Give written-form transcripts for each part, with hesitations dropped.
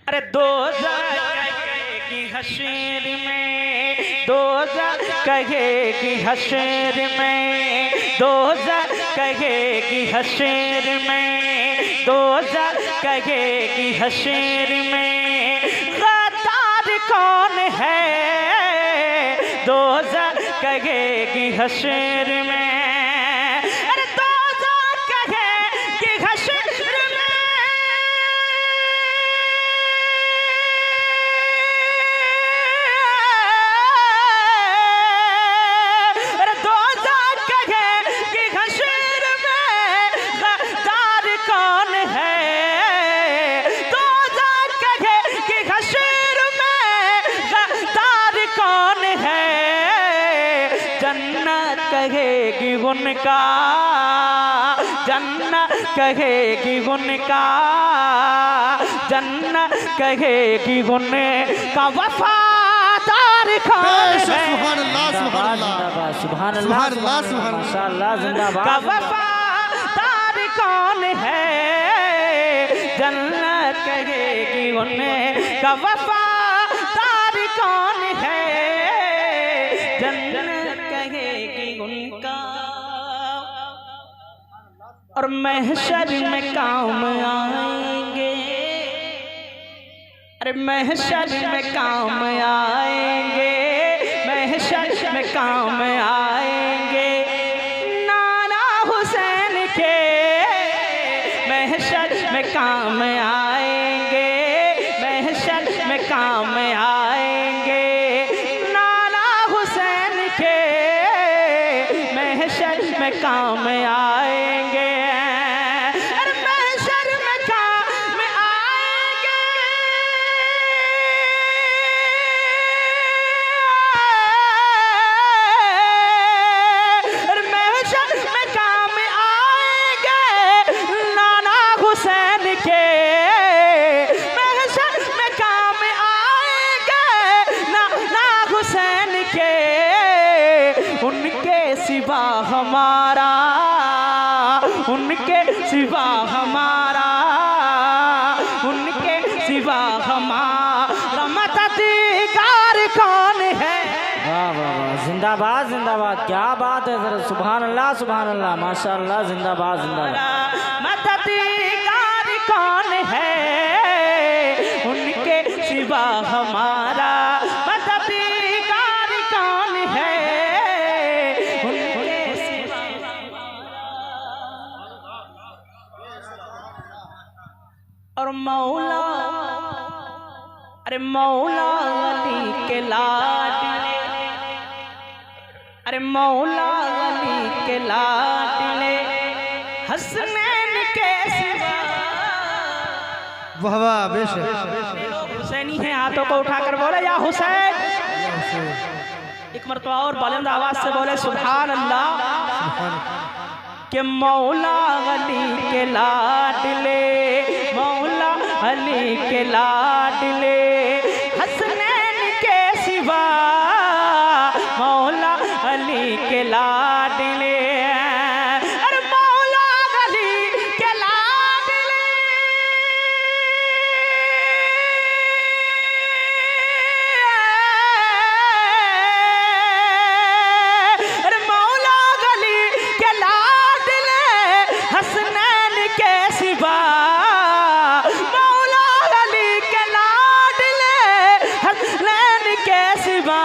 अरे दोज़ख कहेगी हशर में, दोज़ख कहेगी हशर में, दोज़ख कहेगी हशर में, दोज़ख कहेगी हशर में, गद्दार कौन है, दोज़ख कहेगी हशर में। अरे दोज़ख कहेगी हशर में, अरे दोज़ख कहेगी हशर में, गद्दार कौन है, दोज़ख कहेगी हशर में, गद्दार कौन है, जन्नत कहेगी उनका, जन्नत कहेगी उनका, जन्नत कहेगी उनका, वफादार कौन है, सुभान अल्लाह सुभान अल्लाह सुभान अल्लाह माशाअल्लाह जिंदाबाद, का वफादार कौन है, जन्नत कहेगी उनका, वफादार कौन है, जन्नत कहेगी उनका। और महशर में काम आएंगे, अरे महशर में काम आएंगे, महशर में काम आएंगे, नाना हुसैन के महशर में काम आएंगे, महशर में काम आएंगे, नाना हुसैन के महशर में काम आएंगे, अरे महशर में काम आएंगे, अरे महशर में काम आएंगे, नाना हुसैन के महशर में काम आएंगे, नाना हुसैन के, उनके सिवा हमारा, उनके सिवा हमारा, उनके सिवा हमारा मददगार कौन है। वाह वाह वाह, जिंदाबाद जिंदाबाद, क्या बात है सर, सुभान अल्लाह माशाअल्लाह, जिंदाबाद जिंदाबाद। मददगार कौन है, उनके सिवा हमारा मददगार कौन है, उनके सिवा और मौला, अरे मौला अली के लाडले, अरे मौला अली के लाडले, हसनैन के सिवा। वाह वाह बेशक, हुसैनी है, हाथों को उठाकर बोले या हुसैन, एक मरतबा और बुलंद आवाज से बोले सुभान अल्लाह। के मौला अली के लाडले, मौला अली के लाडले, हसनैन के सिवा, मौला अली के लाडले, अरे मौला अली के लाडले, अरे मौला अली के लाडले, हसनैन के सिवा, मौला अली के लाडले, हसनैन के सिवा,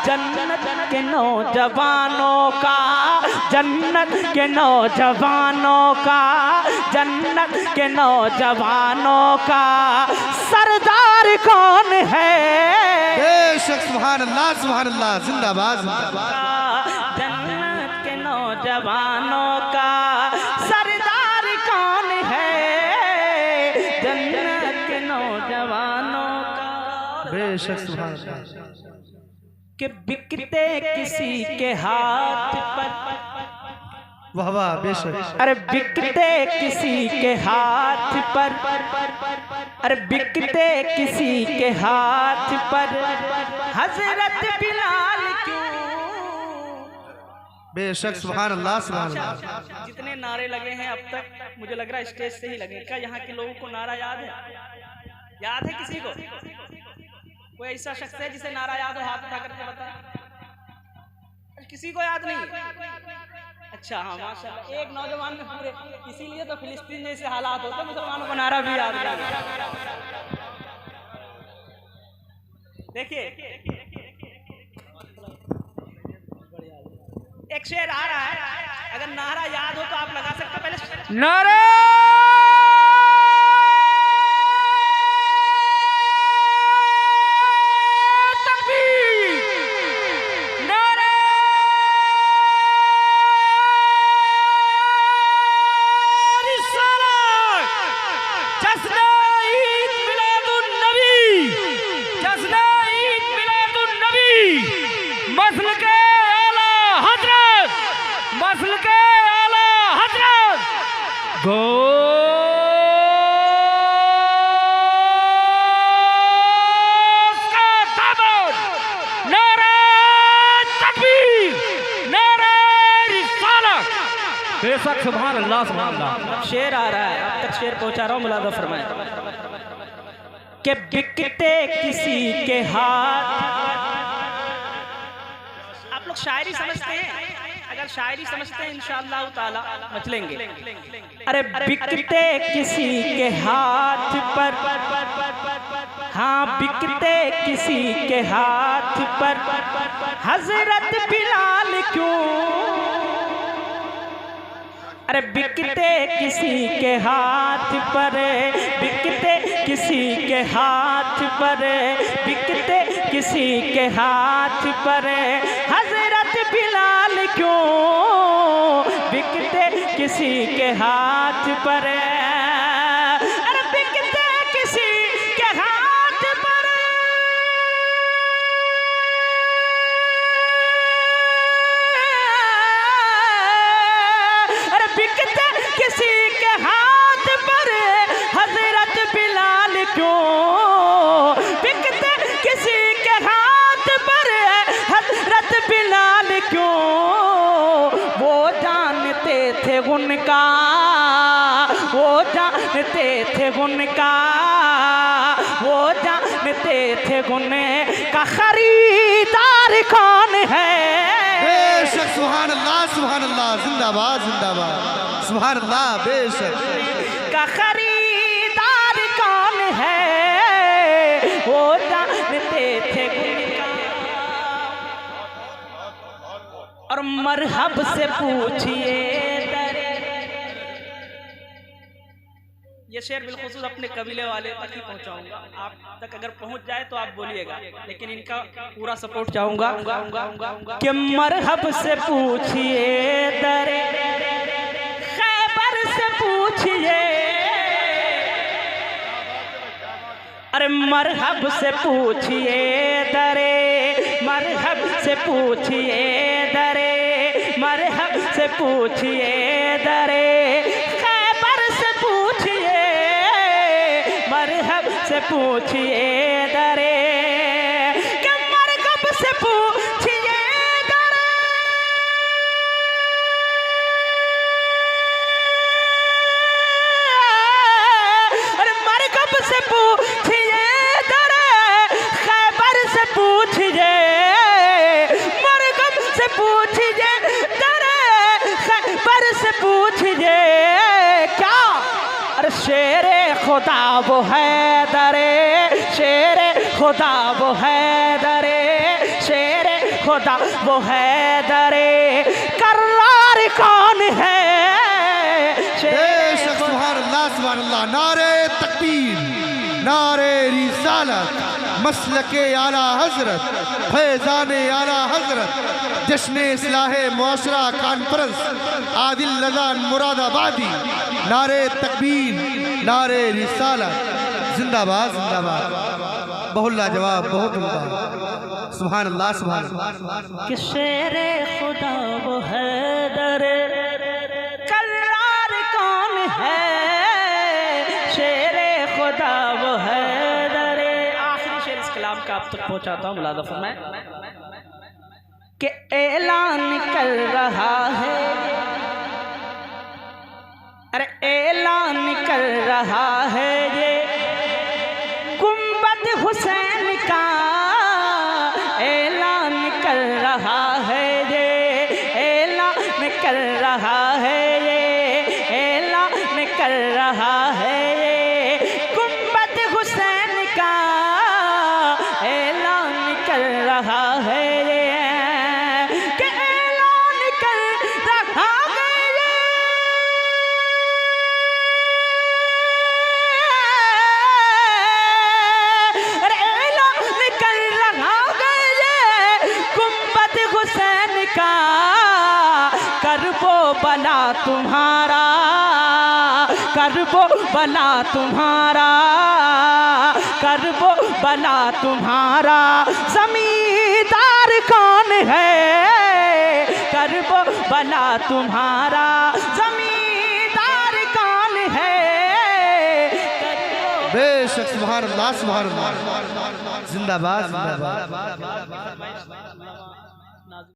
जन्नत के नौजवानों का, जन्नत के नौजवानों का, जन्नत के नौजवानों का सरदार कौन है, बेशक सुभान अल्लाह जिंदाबाद जिंदाबाद। जन्नत के नौजवानों का सरदार कौन है, जन्नत के नौजवानों का। बेशक सुभान अल्लाह। कि बिकते किसी के हाथ पर, वाह वाह बेशक, अरे बिकते किसी के हाथ पर, अरे बिकते किसी के हाथ पर, हजरत बिलाल क्यों। बेशक सुभान अल्लाह सुभान अल्लाह। जितने नारे लगे हैं अब तक, मुझे लग रहा है स्टेज से ही लगे। क्या यहाँ के लोगों को नारा याद है? याद है किसी को? कोई ऐसा शख्स है जिसे नारा याद हो, हाथ उठा करके बताए। किसी को याद नहीं? अच्छा हाँ माशाल्लाह, एक नौजवान में पूरे, इसीलिए तो फिलिस्तीन जैसे हालात होते, मुसलमानों को नारा भी याद नहीं। देखिए एक शेर आ रहा है, अगर नारा याद हो तो आप लगा सकते हो। पहले नारे बेशक सुभान अल्लाह सुभान अल्लाह। शेर आ रहा है, अब तक शेर पहुंचा रहा हूँ, मुलाजा फरमाए कि बिकते किसी के हाथ। आप लोग शायरी समझते हैं? अगर शायरी समझते हैं इंशाअल्लाह ताला मचलेंगे। अरे बिकते किसी के हाथ पर, हाँ बिकते किसी के हाथ पर हजरत बिलाल क्यों। अरे बिकते किसी के हाथ पर, बिकते किसी के हाथ पर, बिकते किसी के हाथ पर हजरत बिलाल क्यों। बिकते किसी के हाथ पर, अरे बिकते किसी के हाथ पर, अरे बिकते किसी के हाथ पर हजरत बिलाल क्यों। बिकते किसी के हाथ पर हजरत बिलाल क्यों। वो जानते थे उनका, वो जानते थे उनका, वो जानते थे उनका खरीदार कौन है। बेशक सुभान अल्लाह जिंदाबाद जिंदाबाद सुभान अल्लाह। बेशक का खरीदार कौन है, वो जानते थे उनका। और मरहब से पूछिए दरे। ये शेर बिलखुसूस अपने कबीले वाले तक ही पहुंचाऊंगा, आप तक अगर पहुंच जाए तो आप बोलिएगा, लेकिन इनका पूरा सपोर्ट चाहूंगा कि मरहब से पूछिए दरे खैबर से पूछिए। अरे मरहब से पूछिए दरे, मरहब से पूछिए दरे, मरहब से पूछिए दरे खैबर से पूछिए, मरहब से पूछिए दरे कि मरहब से पूछिए दरे। अरे मरहब से पूछिए दरे खैबर से पूछिए, मरहब से पूछिए दरे खैबर से पूछिए। क्या? अरे शेरे खुदा वो है दरे, शेरे खुदा वो है दरे, शेरे खुदा वो है दरे करार कौन है। बेशक सुभान अल्लाह। नारे तकबीर, नारे रिसालत, मसलके आला हजरत, फैजाने आला हजरत, जश्न इस्लाहे मुआशरा कॉन्फ्रेंस आदिल लदान मुरादाबादी। नारे तकबीर, नारे रिसालत, जिंदाबाद जिंदाबाद। बहुत लाजवाब, बहुत उम्दा। सुभान अल्लाह सुभान अल्लाह। कि शेरे खुदा वो है दरे करार कौन है। शेरे खुदा वो है दरे। आखिरी शेर इस कलाम का आप तक पहुंचाता हूँ, मुलाजा फरमाए कि ऐलान कर रहा है, अरे ऐलान कर रहा है ये बला तुम्हारा, करबो बला तुम्हारा, करबो बला तुम्हारा, जमींदार कौन है, करबो बला तुम्हारा, जमींदार कौन है, करबो बेशक सुभान अल्लाह सुभान अल्लाह, जिंदाबाद जिंदाबाद।